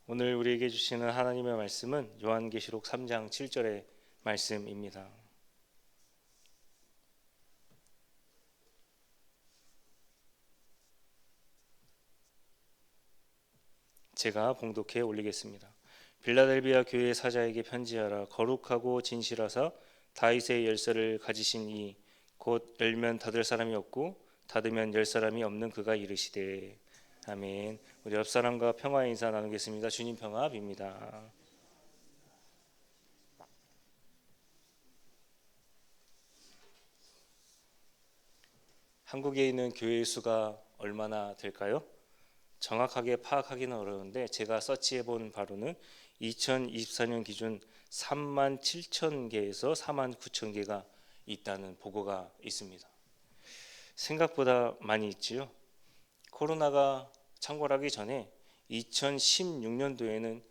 오늘 우리에게 주시는 하나님의 말씀은 요한계시록 3장 7절의 말씀입니다. 제가 봉독해 올리겠습니다. 빌라델비아 교회 사자에게 편지하라. 거룩하고 진실하사 다윗의 열쇠를 가지신 이 곧 열면 닫을 사람이 없고 닫으면 열 사람이 없는 그가 이르시되. 아멘. 우리 옆 사람과 평화의 인사 나누겠습니다. 주님 평화 빕니다. 한국에 있는 교회 수가 얼마나 될까요? 정확하게 파악하기는 어려운데 제가 서치해 본 바로는 2024년 기준 3만 7천 개에서 4만 9천 개가 있다는 보고가 있습니다. 생각보다 많이 있지요. 코로나가 창궐하기 전에 2016년도에는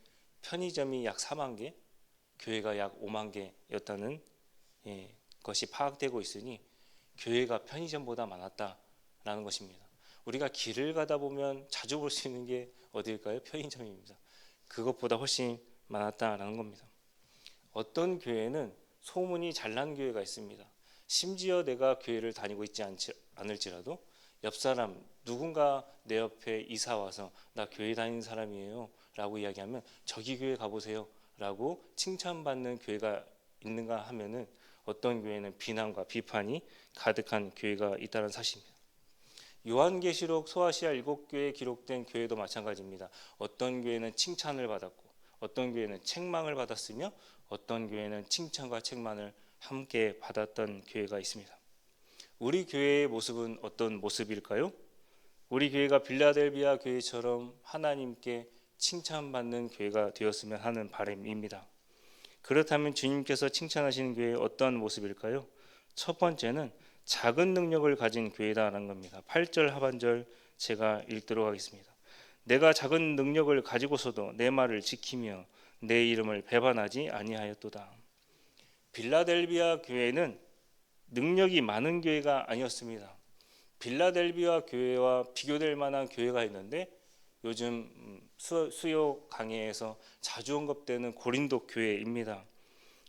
편의점이 약 4만 개, 교회가 약 5만 개였다는 것이 파악되고 있으니 교회가 편의점보다 많았다라는 것입니다. 우리가 길을 가다 보면 자주 볼 수 있는 게 어디일까요? 편의점입니다. 그것보다 훨씬 많았다라는 겁니다. 어떤 교회는 소문이 잘난 교회가 있습니다. 심지어 내가 교회를 다니고 있지 않을지라도 옆 사람 누군가 내 옆에 이사 와서 나 교회 다니는 사람이에요 라고 이야기하면 저기 교회 가보세요 라고 칭찬받는 교회가 있는가 하면은 어떤 교회는 비난과 비판이 가득한 교회가 있다는 사실입니다. 요한계시록 소아시아 7교회에 기록된 교회도 마찬가지입니다. 어떤 교회는 칭찬을 받았고 어떤 교회는 책망을 받았으며 어떤 교회는 칭찬과 책망을 함께 받았던 교회가 있습니다. 우리 교회의 모습은 어떤 모습일까요? 우리 교회가 빌라델비아 교회처럼 하나님께 칭찬받는 교회가 되었으면 하는 바람입니다. 그렇다면 주님께서 칭찬하시는 교회의 어떤 모습일까요? 첫 번째는 작은 능력을 가진 교회다라는 겁니다. 8절 하반절 제가 읽도록 하겠습니다. 내가 작은 능력을 가지고서도 내 말을 지키며 내 이름을 배반하지 아니하였도다. 빌라델비아 교회는 능력이 많은 교회가 아니었습니다. 빌라델비아 교회와 비교될 만한 교회가 있는데 요즘 수요 강해에서 자주 언급되는 고린도 교회입니다.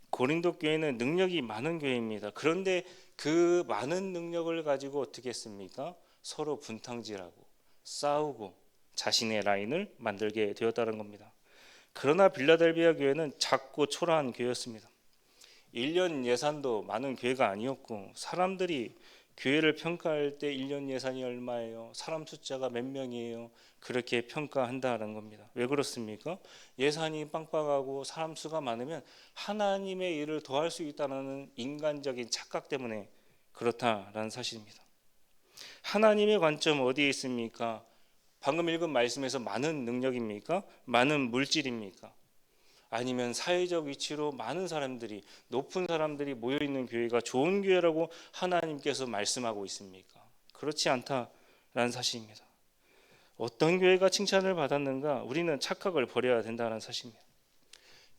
고린도 교회는 능력이 많은 교회입니다. 그런데 그 많은 능력을 가지고 어떻게 했습니까? 서로 분탕질하고 싸우고 자신의 라인을 만들게 되었다는 겁니다. 그러나 빌라델비아 교회는 작고 초라한 교회였습니다. 1년 예산도 많은 교회가 아니었고 사람들이 교회를 평가할 때 1년 예산이 얼마예요? 사람 숫자가 몇 명이에요? 그렇게 평가한다는 겁니다. 왜 그렇습니까? 예산이 빵빵하고 사람 수가 많으면 하나님의 일을 더 할 수 있다는 인간적인 착각 때문에 그렇다라는 사실입니다. 하나님의 관점 어디에 있습니까? 방금 읽은 말씀에서 많은 능력입니까? 많은 물질입니까? 아니면 사회적 위치로 많은 사람들이 높은 사람들이 모여있는 교회가 좋은 교회라고 하나님께서 말씀하고 있습니까? 그렇지 않다라는 사실입니다. 어떤 교회가 칭찬을 받았는가? 우리는 착각을 버려야 된다는 사실입니다.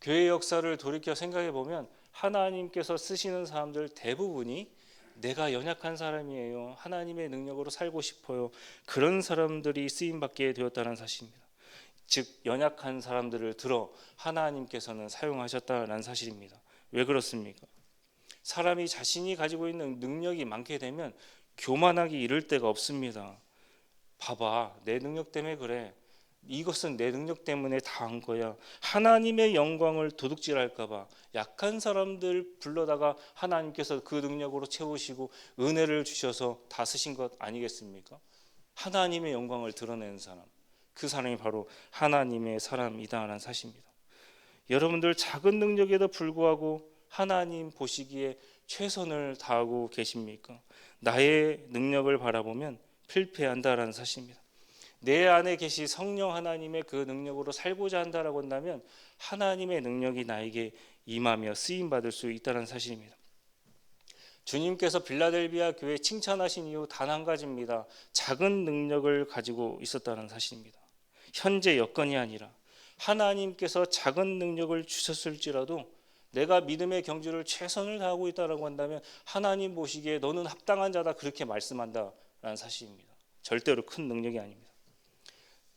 교회 역사를 돌이켜 생각해 보면 하나님께서 쓰시는 사람들 대부분이 내가 연약한 사람이에요. 하나님의 능력으로 살고 싶어요. 그런 사람들이 쓰임받게 되었다는 사실입니다. 즉 연약한 사람들을 들어 하나님께서는 사용하셨다는 사실입니다. 왜 그렇습니까? 사람이 자신이 가지고 있는 능력이 많게 되면 교만하기 이를 데가 없습니다. 봐봐, 내 능력 때문에 그래. 이것은 내 능력 때문에 다 한 거야. 하나님의 영광을 도둑질할까 봐 약한 사람들 불러다가 하나님께서 그 능력으로 채우시고 은혜를 주셔서 다 쓰신 것 아니겠습니까? 하나님의 영광을 드러내는 사람, 그 사람이 바로 하나님의 사람이다라는 사실입니다. 여러분들 작은 능력에도 불구하고 하나님 보시기에 최선을 다하고 계십니까? 나의 능력을 바라보면 필패한다라는 사실입니다. 내 안에 계신 성령 하나님의 그 능력으로 살고자 한다라고 한다면 하나님의 능력이 나에게 임하며 쓰임받을 수 있다는 사실입니다. 주님께서 빌라델비아 교회 칭찬하신 이유 단 한 가지입니다. 작은 능력을 가지고 있었다는 사실입니다. 현재 여건이 아니라 하나님께서 작은 능력을 주셨을지라도 내가 믿음의 경주를 최선을 다하고 있다고 한다면 하나님 보시기에 너는 합당한 자다 그렇게 말씀한다라는 사실입니다. 절대로 큰 능력이 아닙니다.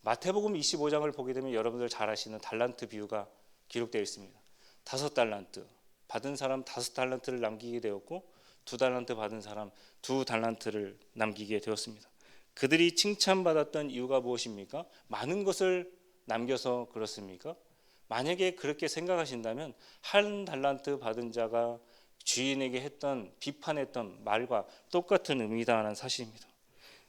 마태복음 25장을 보게 되면 여러분들 잘 아시는 달란트 비유가 기록되어 있습니다. 5달란트 받은 사람 5달란트를 남기게 되었고 2달란트 받은 사람 2달란트를 남기게 되었습니다. 그들이 칭찬받았던 이유가 무엇입니까? 많은 것을 남겨서 그렇습니까? 만약에 그렇게 생각하신다면 1달란트 받은 자가 주인에게 했던 비판했던 말과 똑같은 의미다라는 사실입니다.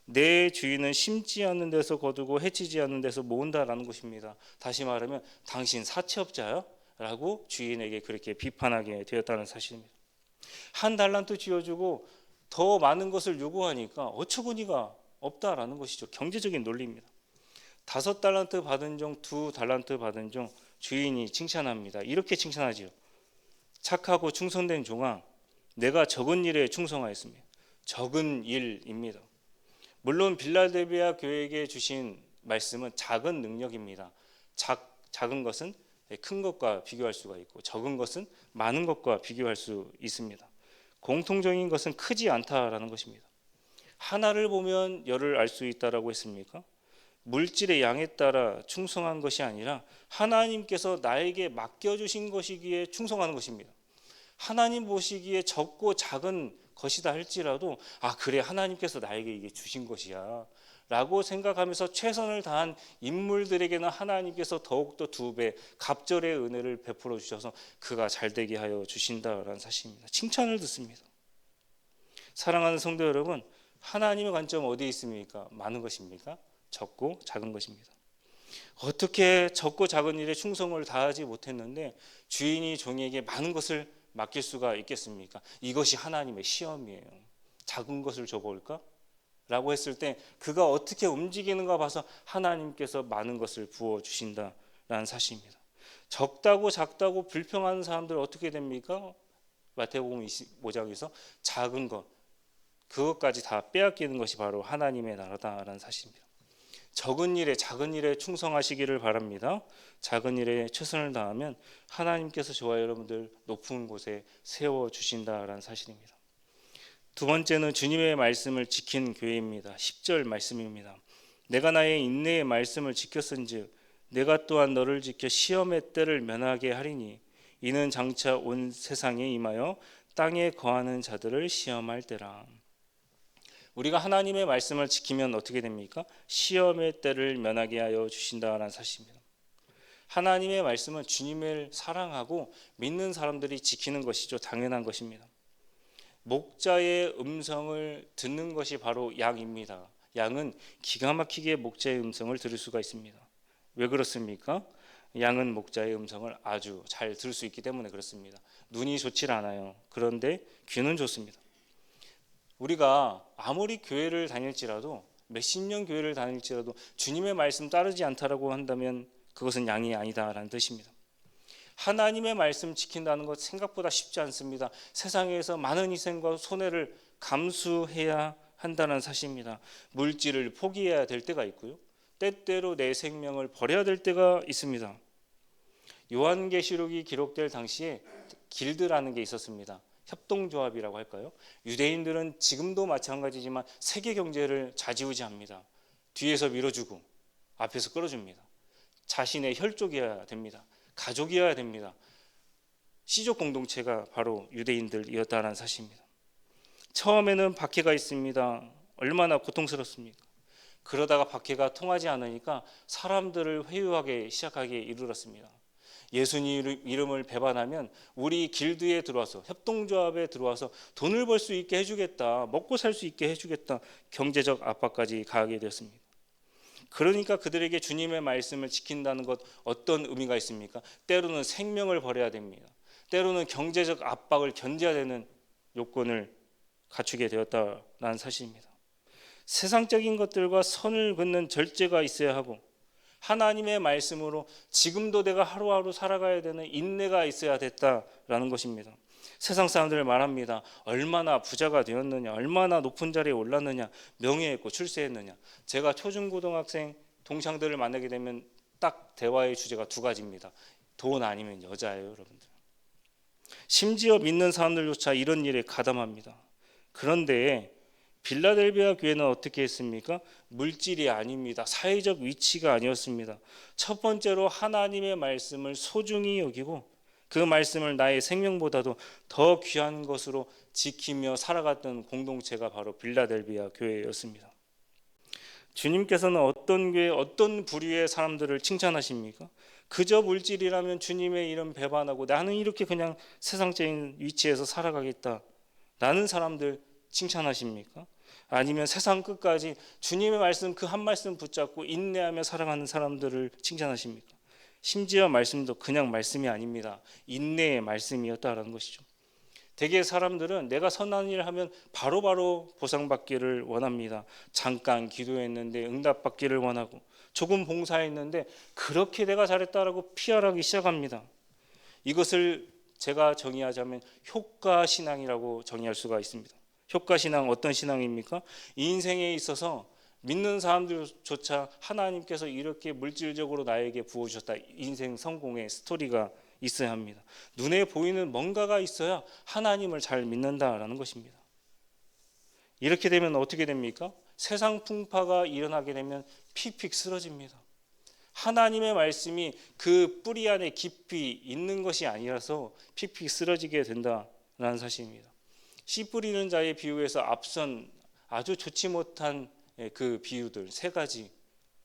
내 주인은 심지 않는 데서 거두고 해치지 않는 데서 모은다라는 것입니다. 다시 말하면 당신 사채업자야? 라고 주인에게 그렇게 비판하게 되었다는 사실입니다. 1달란트 쥐어주고 더 많은 것을 요구하니까 어처구니가 없다라는 것이죠. 경제적인 논리입니다. 5달란트 받은 종, 2달란트 받은 종 주인이 칭찬합니다. 이렇게 칭찬하지요. 착하고 충성된 종아, 내가 적은 일에 충성하였으며. 적은 일입니다. 물론 빌라델비아 교회에게 주신 말씀은 작은 능력입니다. 작은 것은 큰 것과 비교할 수가 있고 적은 것은 많은 것과 비교할 수 있습니다. 공통적인 것은 크지 않다라는 것입니다. 하나를 보면 열을 알 수 있다라고 했습니까? 물질의 양에 따라 충성한 것이 아니라 하나님께서 나에게 맡겨주신 것이기에 충성하는 것입니다. 하나님 보시기에 적고 작은 것이다 할지라도 그래 하나님께서 나에게 이게 주신 것이야 라고 생각하면서 최선을 다한 인물들에게는 하나님께서 더욱더 2배 갑절의 은혜를 베풀어 주셔서 그가 잘되게 하여 주신다라는 사실입니다. 칭찬을 듣습니다. 사랑하는 성도 여러분, 하나님의 관점 어디에 있습니까? 많은 것입니까? 적고 작은 것입니다. 어떻게 적고 작은 일에 충성을 다하지 못했는데 주인이 종에게 많은 것을 맡길 수가 있겠습니까? 이것이 하나님의 시험이에요. 작은 것을 줘볼까? 라고 했을 때 그가 어떻게 움직이는가 봐서 하나님께서 많은 것을 부어주신다라는 사실입니다. 적다고 작다고 불평하는 사람들 어떻게 됩니까? 마태복음 25장에서 작은 것, 그것까지 다 빼앗기는 것이 바로 하나님의 나라다라는 사실입니다. 적은 일에 작은 일에 충성하시기를 바랍니다. 작은 일에 최선을 다하면 하나님께서 저와 여러분들 높은 곳에 세워주신다라는 사실입니다. 두 번째는 주님의 말씀을 지킨 교회입니다. 10절 말씀입니다. 내가 나의 인내의 말씀을 지켰은즉 내가 또한 너를 지켜 시험의 때를 면하게 하리니 이는 장차 온 세상에 임하여 땅에 거하는 자들을 시험할 때라. 우리가 하나님의 말씀을 지키면 어떻게 됩니까? 시험의 때를 면하게 하여 주신다라는 사실입니다. 하나님의 말씀은 주님을 사랑하고 믿는 사람들이 지키는 것이죠. 당연한 것입니다. 목자의 음성을 듣는 것이 바로 양입니다. 양은 기가 막히게 목자의 음성을 들을 수가 있습니다. 왜 그렇습니까? 양은 목자의 음성을 아주 잘 들을 수 있기 때문에 그렇습니다. 눈이 좋질 않아요. 그런데 귀는 좋습니다. 우리가 아무리 교회를 다닐지라도 몇십 년 교회를 다닐지라도 주님의 말씀 따르지 않다라고 한다면 그것은 양이 아니다라는 뜻입니다. 하나님의 말씀 지킨다는 것 생각보다 쉽지 않습니다. 세상에서 많은 희생과 손해를 감수해야 한다는 사실입니다. 물질을 포기해야 될 때가 있고요. 때때로 내 생명을 버려야 될 때가 있습니다. 요한계시록이 기록될 당시에 길드라는 게 있었습니다. 협동조합이라고 할까요? 유대인들은 지금도 마찬가지지만 세계 경제를 좌지우지합니다. 뒤에서 밀어주고 앞에서 끌어줍니다. 자신의 혈족이어야 됩니다. 가족이어야 됩니다. 시족 공동체가 바로 유대인들이었다는 사실입니다. 처음에는 박해가 있습니다. 얼마나 고통스럽습니까? 그러다가 박해가 통하지 않으니까 사람들을 회유하게 시작하게 이르렀습니다. 예수님 이름을 배반하면 우리 길드에 들어와서 협동조합에 들어와서 돈을 벌 수 있게 해주겠다, 먹고 살 수 있게 해주겠다, 경제적 압박까지 가하게 되었습니다. 그러니까 그들에게 주님의 말씀을 지킨다는 것 어떤 의미가 있습니까? 때로는 생명을 버려야 됩니다. 때로는 경제적 압박을 견뎌야 되는 요건을 갖추게 되었다는 사실입니다. 세상적인 것들과 선을 긋는 절제가 있어야 하고 하나님의 말씀으로 지금도 내가 하루하루 살아가야 되는 인내가 있어야 됐다라는 것입니다. 세상 사람들 말합니다. 얼마나 부자가 되었느냐, 얼마나 높은 자리에 올랐느냐, 명예했고 출세했느냐. 제가 초중고등학생 동창들을 만나게 되면 딱 대화의 주제가 2가지입니다. 돈 아니면 여자예요, 여러분들. 심지어 믿는 사람들조차 이런 일에 가담합니다. 그런데 빌라델비아 교회는 어떻게 했습니까? 물질이 아닙니다. 사회적 위치가 아니었습니다. 첫 번째로 하나님의 말씀을 소중히 여기고 그 말씀을 나의 생명보다도 더 귀한 것으로 지키며 살아갔던 공동체가 바로 빌라델비아 교회였습니다. 주님께서는 어떤 교회, 어떤 부류의 사람들을 칭찬하십니까? 그저 물질이라면 주님의 이름 배반하고 나는 이렇게 그냥 세상적인 위치에서 살아가겠다 라는 사람들 칭찬하십니까? 아니면 세상 끝까지 주님의 말씀 그 한 말씀 붙잡고 인내하며 살아가는 사람들을 칭찬하십니까? 심지어 말씀도 그냥 말씀이 아닙니다. 인내의 말씀이었다라는 것이죠. 대개 사람들은 내가 선한 일을 하면 바로바로 보상받기를 원합니다. 잠깐 기도했는데 응답받기를 원하고 조금 봉사했는데 그렇게 내가 잘했다라고 피하기 시작합니다. 이것을 제가 정의하자면 효과신앙이라고 정의할 수가 있습니다. 효과신앙 어떤 신앙입니까? 인생에 있어서 믿는 사람들조차 하나님께서 이렇게 물질적으로 나에게 부어주셨다. 인생 성공의 스토리가 있어야 합니다. 눈에 보이는 뭔가가 있어야 하나님을 잘 믿는다라는 것입니다. 이렇게 되면 어떻게 됩니까? 세상 풍파가 일어나게 되면 픽픽 쓰러집니다. 하나님의 말씀이 그 뿌리 안에 깊이 있는 것이 아니라서 픽픽 쓰러지게 된다라는 사실입니다. 씨 뿌리는 자의 비유에서 앞선 아주 좋지 못한 그 비유들 세 가지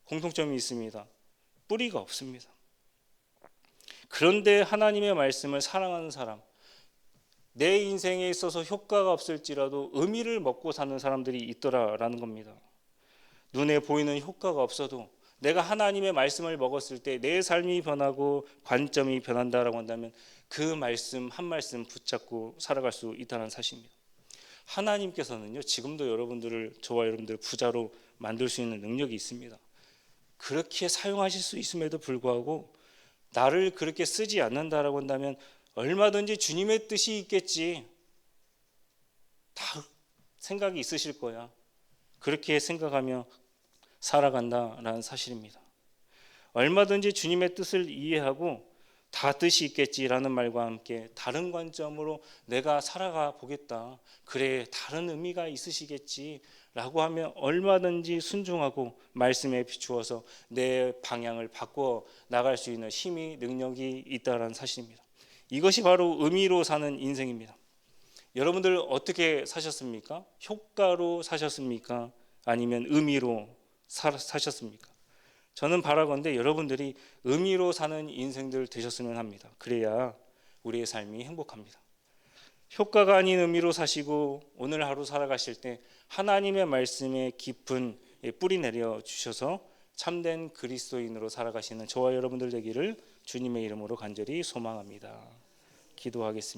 공통점이 있습니다. 뿌리가 없습니다. 그런데 하나님의 말씀을 사랑하는 사람, 내 인생에 있어서 효과가 없을지라도 의미를 먹고 사는 사람들이 있더라라는 겁니다. 눈에 보이는 효과가 없어도 내가 하나님의 말씀을 먹었을 때 내 삶이 변하고 관점이 변한다라고 한다면 그 말씀 한 말씀 붙잡고 살아갈 수 있다는 사실입니다. 하나님께서는요, 지금도 여러분들을, 저와 여러분들을 부자로 만들 수 있는 능력이 있습니다. 그렇게 사용하실 수 있음에도 불구하고 나를 그렇게 쓰지 않는다라고 한다면 얼마든지 주님의 뜻이 있겠지, 다 생각이 있으실 거야, 그렇게 생각하며 살아간다라는 사실입니다. 얼마든지 주님의 뜻을 이해하고 다 뜻이 있겠지라는 말과 함께 다른 관점으로 내가 살아가 보겠다, 그래 다른 의미가 있으시겠지 라고 하면 얼마든지 순종하고 말씀에 비추어서 내 방향을 바꿔 나갈 수 있는 힘이, 능력이 있다는 사실입니다. 이것이 바로 의미로 사는 인생입니다. 여러분들 어떻게 사셨습니까? 효과로 사셨습니까? 아니면 의미로 사셨습니까? 저는 바라건대 여러분들이 의미로 사는 인생들 되셨으면 합니다. 그래야 우리의 삶이 행복합니다. 효과가 아닌 의미로 사시고 오늘 하루 살아가실 때 하나님의 말씀에 깊은 뿌리 내려 주셔서 참된 그리스도인으로 살아가시는 저와 여러분들 되기를 주님의 이름으로 간절히 소망합니다. 기도하겠습니다.